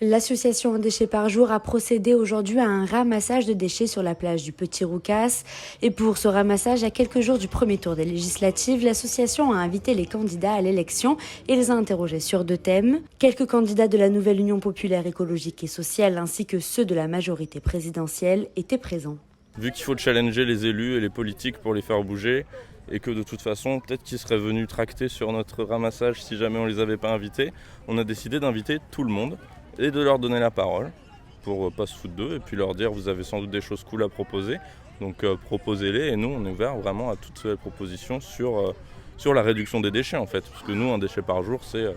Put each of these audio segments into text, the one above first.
L'association Un déchet par jour a procédé aujourd'hui à un ramassage de déchets sur la plage du Petit Roucas. Et pour ce ramassage, à quelques jours du premier tour des législatives, l'association a invité les candidats à l'élection et les a interrogés sur 2 thèmes. Quelques candidats de la nouvelle Union populaire écologique et sociale ainsi que ceux de la majorité présidentielle étaient présents. Vu qu'il faut challenger les élus et les politiques pour les faire bouger, et que de toute façon, peut-être qu'ils seraient venus tracter sur notre ramassage si jamais on ne les avait pas invités, on a décidé d'inviter tout le monde et de leur donner la parole pour pas se foutre d'eux et puis leur dire vous avez sans doute des choses cool à proposer, donc proposez-les et nous on est ouvert vraiment à toutes ces propositions sur la réduction des déchets en fait, parce que nous un déchet par jour c'est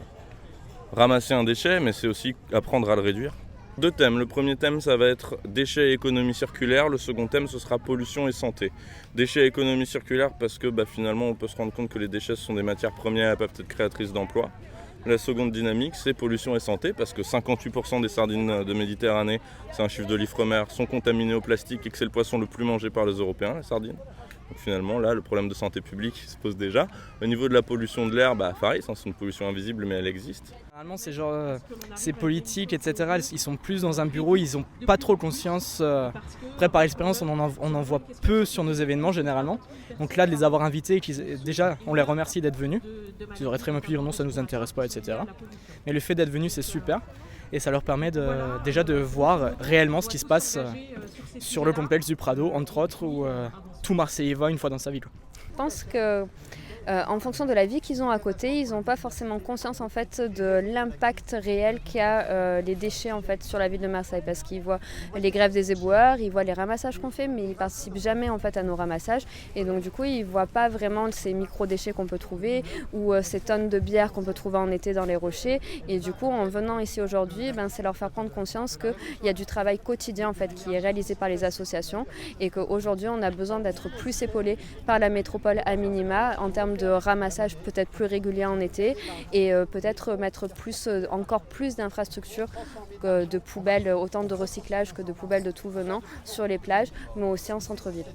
ramasser un déchet mais c'est aussi apprendre à le réduire. 2 thèmes. Le premier thème, ça va être déchets et économie circulaire. Le second thème, ce sera pollution et santé. Déchets et économie circulaire parce que finalement, on peut se rendre compte que les déchets sont des matières premières et peuvent être créatrices d'emplois. La seconde dynamique, c'est pollution et santé parce que 58% des sardines de Méditerranée, c'est un chiffre de l'Ifremer, sont contaminées au plastique et que c'est le poisson le plus mangé par les Européens, la sardine. Donc finalement, là, le problème de santé publique se pose déjà. Au niveau de la pollution de l'air, pareil, c'est une pollution invisible, mais elle existe. Généralement, c'est politique, etc. Ils sont plus dans un bureau, ils n'ont pas trop conscience. Après, par expérience, on en voit peu sur nos événements, généralement. Donc là, de les avoir invités, déjà, on les remercie d'être venus. Ils auraient très bien pu dire non, ça ne nous intéresse pas, etc. Mais le fait d'être venus, c'est super. Et ça leur permet déjà de voir réellement ce qui se passe sur le complexe du Prado, entre autres, où tout Marseillais va une fois dans sa vie. Je pense que en fonction de la vie qu'ils ont à côté, ils n'ont pas forcément conscience en fait de l'impact réel qu'a les déchets en fait sur la ville de Marseille, parce qu'ils voient les grèves des éboueurs, ils voient les ramassages qu'on fait, mais ils participent jamais en fait à nos ramassages, et donc du coup ils voient pas vraiment ces micro-déchets qu'on peut trouver ou ces tonnes de bière qu'on peut trouver en été dans les rochers. Et du coup en venant ici aujourd'hui, c'est leur faire prendre conscience qu'il y a du travail quotidien en fait qui est réalisé par les associations et qu'aujourd'hui on a besoin d'être plus épaulé par la métropole à minima en termes de ramassage peut-être plus régulier en été et peut-être mettre encore plus d'infrastructures de poubelles, autant de recyclage que de poubelles de tout venant sur les plages, mais aussi en centre-ville.